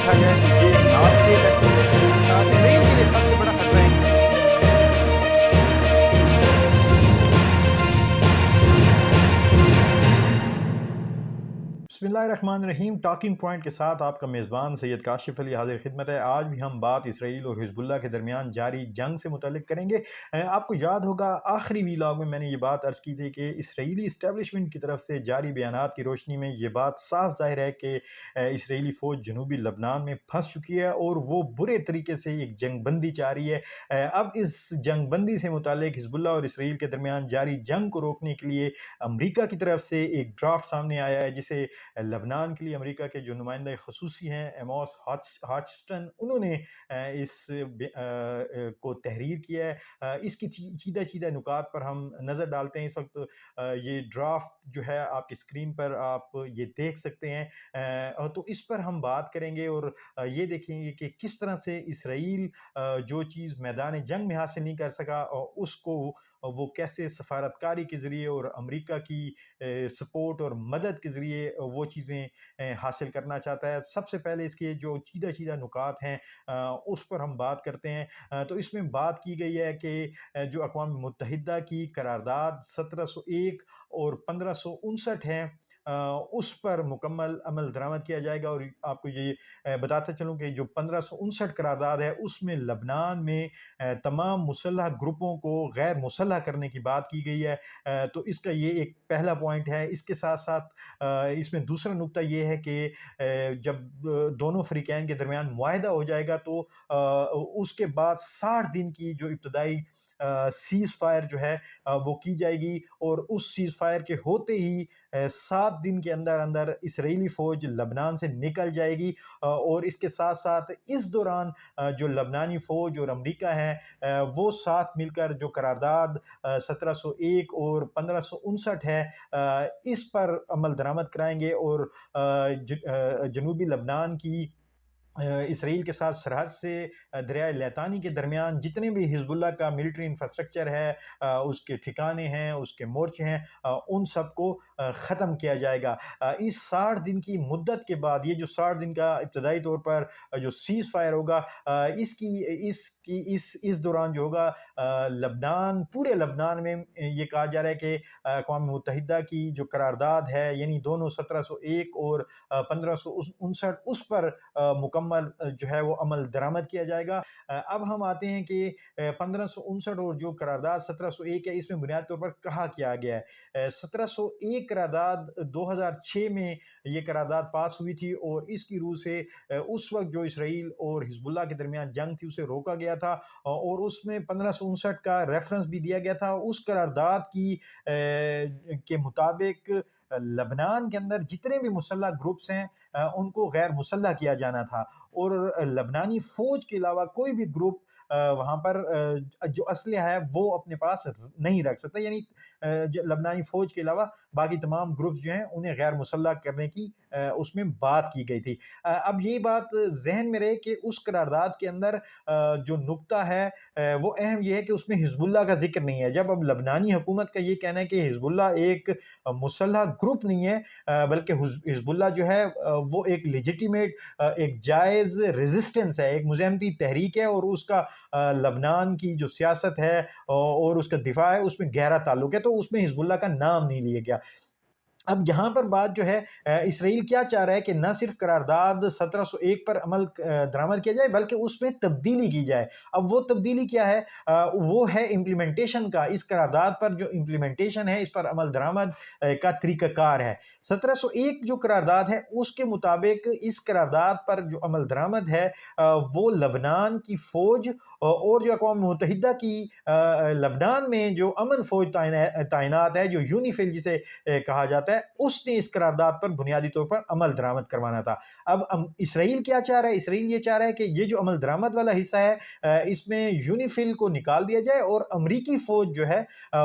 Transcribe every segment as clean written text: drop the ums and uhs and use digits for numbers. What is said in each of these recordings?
देखा जाए तो ये लार्ज स्केल एक्टिविटी इसराइल के लिए सबसे बड़ा खतरा है। बिस्मिल्लाहिर्रहमानिर्रहीम। टॉकिंग पॉइंट के साथ आपका मेज़बान सैयद काशिफ अली हाजिर खिदमत है। आज भी हम बात इसराइल और हिजबुल्लाह के दरमियान जारी जंग से मुतल्लिक करेंगे। आपको याद होगा आखिरी वीलॉग में मैंने ये बात अर्ज़ की थी कि इसराइली इस्टेब्लिशमेंट की तरफ से जारी बयानात की रोशनी में ये बात साफ ज़ाहिर है कि इसराइली फ़ौज जनूबी लबनान में फंस चुकी है और वो बुरे तरीके से एक जंग बंदी चाह रही है। अब इस जंग बंदी से मुतल्लिक हिजबुल्लाह और इसराइल के दरमियान जारी जंग को रोकने के लिए अमरीका की तरफ से एक ड्राफ्ट सामने आया है, जिसे लबनान के लिए अमेरिका के जो नुमाइंदा खसूसी हैं एमोस हॉचस्टन, उन्होंने इस को तहरीर किया है। इसकी चीदा चीदा नुकात पर हम नज़र डालते हैं। इस वक्त ये ड्राफ्ट जो है आपकी स्क्रीन पर आप ये देख सकते हैं। तो इस पर हम बात करेंगे और ये देखेंगे कि किस तरह से इसराइल जो चीज़ मैदान जंग में हासिल नहीं कर सका उसको वो कैसे सफारतकारी के ज़रिए और अमेरिका की सपोर्ट और मदद के ज़रिए वो चीज़ें हासिल करना चाहता है। सबसे पहले इसके जो चीदा-चीदा नुकात हैं उस पर हम बात करते हैं। तो इसमें बात की गई है कि जो अक़वाम मुत्तहिदा की करारदाद 1701 और 1559 है, उस पर मुकम्मल अमल दरामद किया जाएगा। और आपको ये बताता चलूँ कि जो 1559 करारदाद है उसमें लबनान में तमाम मुसल्लह ग्रुपों को गैर मुसल्लह करने की बात की गई है। तो इसका ये एक पहला पॉइंट है। इसके साथ-साथ इसमें दूसरा नुक्ता ये है कि जब दोनों फ़रीक़ैन के दरमियान मुआहिदा हो जाएगा तो उसके बाद 60 दिन की जो इब्तदाई सीज़ फायर जो है वो की जाएगी और उस सीज़ फायर के होते ही 7 दिन के अंदर-अंदर इसराइली फ़ौज लबनान से निकल जाएगी। और इसके साथ-साथ इस दौरान जो लबनानी फ़ौज और अमेरिका है वो साथ मिलकर जो करारदाद 1701 और 1559 है इस पर अमल दरामद कराएँगे और जनूबी लबनान की इसराइल के साथ सरहद से दरियाए लैतानी के दरमियान जितने भी हिजबुल्लाह का मिलिट्री इंफ्रास्ट्रक्चर है, उसके ठिकाने हैं, उसके मोर्चे हैं, उन सबको ख़त्म किया जाएगा। इस 60 दिन की मुद्दत के बाद ये जो 60 दिन का इब्तदाई तौर पर जो सीज़ फायर होगा, इस दौरान जो होगा लबनान, पूरे लबनान में ये कहा जा रहा है कि अक़वाम मुत्तहिदा की जो करारदाद है यानी दोनों 1701 और 1559 उस पर मुकम्मल जो है वो अमल दरामद किया जाएगा। अब हम आते हैं कि 1559 और जो करारदाद 1701 है इसमें बुनियादी तौर पर कहा क्या गया है। 1701 करारदाद 2006 में ये करारदाद पास हुई थी और इसकी रूह से उस वक्त जो इसराइल और हिजबुल्लाह के दरमियान जंग थी उसे रोका गया था और उसमें 1559 का रेफरेंस भी दिया गया था। उस करारदाद की के मुताबिक लबनान के अंदर जितने भी मुसल्लह ग्रुप्स हैं उनको गैर मुसल्लह किया जाना था और लबनानी फ़ौज के अलावा कोई भी ग्रुप वहाँ पर जो असलहा है वो अपने पास नहीं रख सकता। यानी लबनानी फ़ौज के अलावा बाकी तमाम ग्रुप्स जो हैं उन्हें गैर मुसल्लह करने की उसमें बात की गई थी। अब ये बात ज़हन में रहे कि उस करारदाद के अंदर जो नुक्ता है वो अहम ये है कि उसमें हिजबुल्लाह का ज़िक्र नहीं है। जब अब लबनानी हुकूमत का ये कहना है कि हिजबुल्लाह एक मुसल्लह ग्रुप नहीं है, बल्कि हिजबुल्लाह जो है वो एक लेजिटिमेट एक जायज़ रेजिस्टेंस है, एक मुज़ाहमती तहरीक है और उसका लबनान की जो सियासत है और उसका दिफा है उसमें गहरा ताल्लुक है, तो उसमें हिजबुल्लाह का नाम नहीं लिया गया। अब यहाँ पर बात जो है इसराइल क्या चाह रहा है कि न सिर्फ करारदाद 1701 पर अमल दरामद किया जाए बल्कि उसमें तब्दीली की जाए। अब वो तब्दीली क्या है? वो है इम्प्लीमेंटेशन का। इस करारदाद पर जो इम्प्लीमेंटेशन है इस पर अमल दरामद का तरीक़ाकार है। 1701 जो करारदाद है उसके मुताबिक इस करारदाद पर जो अमल दरामद है वो लबनान की फ़ौज और जो अक़वाम मुत्तहिदा की लबनान में जो अमन फ़ौज तैनात है, जो यूनिफ़िल जिसे कहा जाता है, उसने इस करारदाद पर बुनियादी तौर पर अमल दरामद करवाना था। अब इसराइल क्या चाह रहा है? इसराइल ये चाह रहा है कि ये जो अमल दरामद वाला हिस्सा है इसमें यूनिफ़िल को निकाल दिया जाए और अमरीकी फ़ौज जो है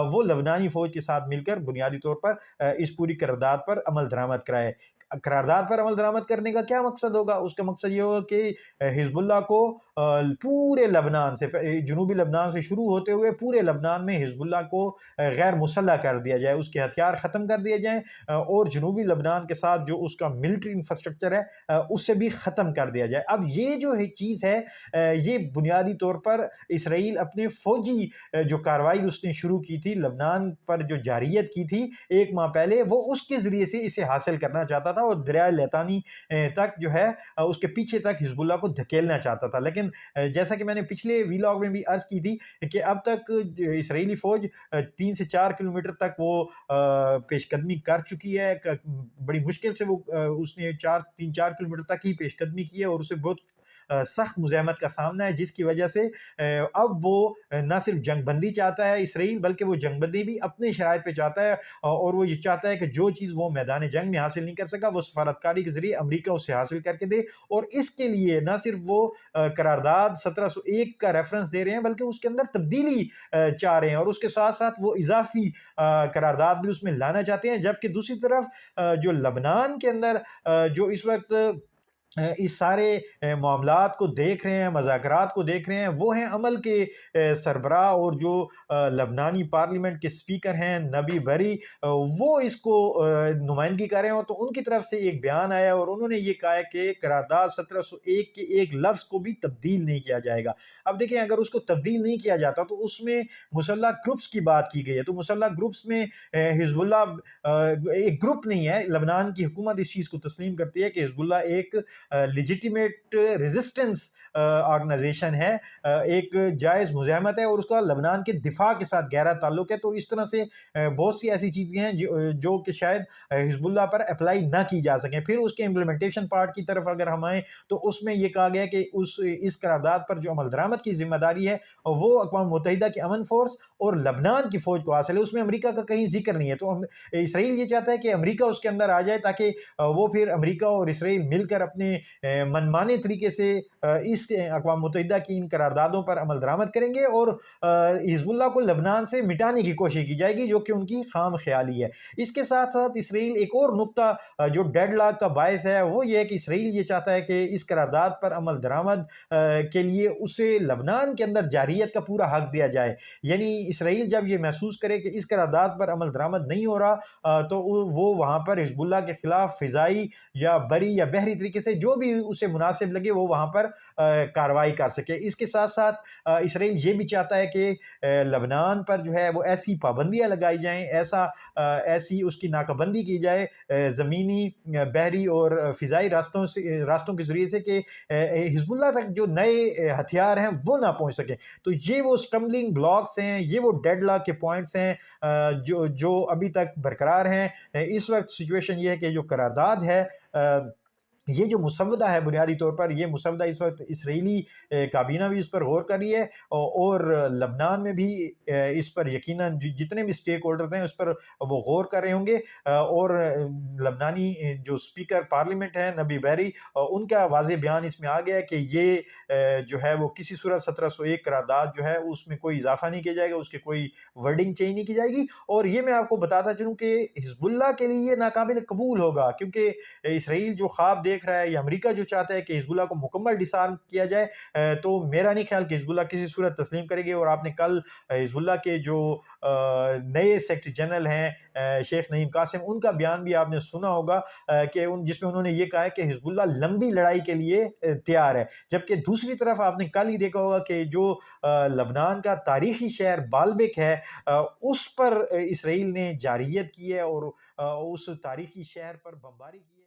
वो लबनानी फ़ौज के साथ मिलकर बुनियादी तौर पर इस पूरी करारदाद पर अमल दरामद कराए। करारदाद पर अमल दरामद करने का क्या मकसद होगा? उसका मकसद ये होगा कि हिज़्बुल्लाह को पूरे लबनान से जनूबी लबनान से शुरू होते हुए पूरे लबनान में हिज़्बुल्लाह को गैर मुसल्लह कर दिया जाए, उसके हथियार ख़त्म कर दिए जाएँ, और जनूबी लबनान के साथ जो उसका मिलिट्री इंफ्रास्ट्रक्चर है उसे भी ख़त्म कर दिया जाए। अब ये जो है चीज़ है, ये बुनियादी तौर पर इसराइल अपने फ़ौजी जो कार्रवाई उसने शुरू की थी, लबनान पर जो जारियत की थी 1 माह पहले, वो उसके ज़रिए से इसे हासिल करना चाहता था और दरियाए लैतानी तक जो है उसके पीछे तक हिज़्बुल्लाह को धकेलना चाहता था। लेकिन जैसा कि मैंने पिछले वीलॉग में भी अर्ज़ की थी कि अब तक इसराइली फ़ौज 3 से 4 किलोमीटर तक वो पेशकदमी कर चुकी है। बड़ी मुश्किल से वो उसने 3-4 किलोमीटर तक ही पेशकदमी की है और उसे बहुत सख्त मुज़ाहमत का सामना है, जिसकी वजह से अब वो ना सिर्फ जंगबंदी चाहता है इसराइल, बल्कि वो जंगबंदी भी अपनी शराइत पे चाहता है, और वो ये चाहता है कि जो चीज़ वो मैदान जंग में हासिल नहीं कर सका, वो सफारतकारी के ज़रिए अमरीका उसे हासिल करके दे। और इसके लिए ना सिर्फ वो करारदाद 1701 का रेफरेंस दे रहे हैं, बल्कि उसके अंदर तब्दीली चाह रहे हैं, और उसके साथ-साथ वो इज़ाफ़ी करारदाद भी उसमें लाना चाहते हैं। जबकि दूसरी तरफ जो लबनान के अंदर जो इस वक़्त इस सारे मामलात को देख रहे हैं, मज़ाकरात को देख रहे हैं, वो हैं अमल के सरबराह और जो लबनानी पार्लियामेंट के स्पीकर हैं नबी बरी, वो इसको नुमाइंदगी कर रहे हैं। तो उनकी तरफ से एक बयान आया और उन्होंने ये कहा है कि करारदाद 1701 के एक लफ्ज़ को भी तब्दील नहीं किया जाएगा। अब देखिए, अगर उसको तब्दील नहीं किया जाता तो उसमें मुसल्लह ग्रुप्स की बात की गई है, तो मुसल्लह ग्रुप्स में हिज़्बुल्लाह एक ग्रुप नहीं है। लबनान की हुकूमत इस चीज़ को तस्लीम करती है कि हिज़्बुल्लाह एक लेजिटिमेट रेजिस्टेंस ऑर्गेनाइजेशन है, एक जायज़ मुज़ाहमत है, और उसका लबनान के दिफा के साथ गहरा ताल्लुक है। तो इस तरह से बहुत सी ऐसी चीज़ें हैं जो कि शायद हिज़्बुल्लाह पर अप्लाई ना की जा सकें। फिर उसके इम्प्लीमेंटेशन पार्ट की तरफ अगर हम आएँ, तो उसमें ये कहा गया कि इस करारदाद पर जो अमल दरामद की ज़िम्मेदारी है, वो अक़वाम मुत्तहिदा की अमन फ़ोर्स और लबनान की फ़ौज को हासिल है। उसमें अमेरिका का कहीं ज़िक्र नहीं है। तो इसराइल ये चाहता है कि अमेरिका उसके अंदर आ जाए, ताकि वो फिर अमेरिका और इसराइल मिलकर अपने मनमाने तरीके से इस अक़वाम मुत्तहिदा की इन करारदादों पर अमल दरामद करेंगे, और हिज़्बुल्लाह को लबनान से मिटाने की कोशिश की जाएगी, जो कि उनकी खाम ख्याली है। इसके साथ-साथ इसराइल एक और नुक्ता जो डेडलॉक का बायस है, वो ये है कि इसराइल ये चाहता है कि इस करारदाद पर अमल दरामद के लिए उसे लबनान के अंदर जारियत का पूरा हक दिया जाए। यानी इसराइल जब ये महसूस करे कि इस करारदाद पर अमल दरामद नहीं हो रहा, तो वो वहाँ पर हिज़्बुल्लाह के खिलाफ फ़िज़ाई या बरी या बहरी तरीके से जो भी उसे मुनासिब लगे, वो वहाँ पर कार्रवाई कर सके। इसके साथ-साथ इसराइल ये भी चाहता है कि लबनान पर जो है वो ऐसी पाबंदियाँ लगाई जाएँ, ऐसी उसकी नाकाबंदी की जाए ज़मीनी, बहरी और फ़िज़ाई रास्तों के ज़रिए से, कि हिज़्बुल्लाह तक जो नए हथियार हैं वो ना पहुँच सकें। तो ये वो स्टम्बलिंग ब्लॉक्स हैं, ये वो डेडलॉक के पॉइंट्स हैं जो जो अभी तक बरकरार हैं। इस वक़्त सिचुएशन ये है कि जो करारदाद है, ये जो मुसव्वदा है, बुनियादी तौर पर ये मुसव्वदा इस वक़्त इसराइली काबीना भी इस पर गौर कर रही है, और लबनान में भी इस पर यकीनन जितने भी स्टेक होल्डर्स हैं, उस पर वो गौर कर रहे होंगे, और लबनानी जो स्पीकर पार्लियामेंट है नबी बैरी, उनका वाज़ेह बयान इसमें आ गया है कि ये जो है वो किसी सूरत 1701 करारदाद जो है उसमें कोई इज़ाफ़ा नहीं किया जाएगा, उसकी कोई वर्डिंग चेंज नहीं की जाएगी। और ये मैं आपको बताता चलूँ कि हिज़्बुल्लाह के लिए ये नाकाबिल कबूल होगा, क्योंकि इसराइल जो ख्वाब देख रहा है, या अमेरिका जो चाहता है कि हिज़्बुल्लाह को मुकम्मल डिसआर्म किया जाए, तो मेरा नहीं ख्याल कि हिज़्बुल्लाह किसी सूरत तस्लीम करेगी। और आपने कल हिज़्बुल्लाह के जो नए सेक्रेटरी जनरल हैं शेख नईम कासिम, उनका बयान भी आपने सुना होगा, कि जिसमें उन्होंने ये कहा है कि हिज़्बुल्लाह लंबी लड़ाई के लिए तैयार है। जबकि दूसरी तरफ आपने कल ही देखा होगा कि जो लबनान का तारीखी शहर बाल्बिक है, उस पर इसराइल ने जारियत की है, और उस तारीखी शहर पर बमबारी की है।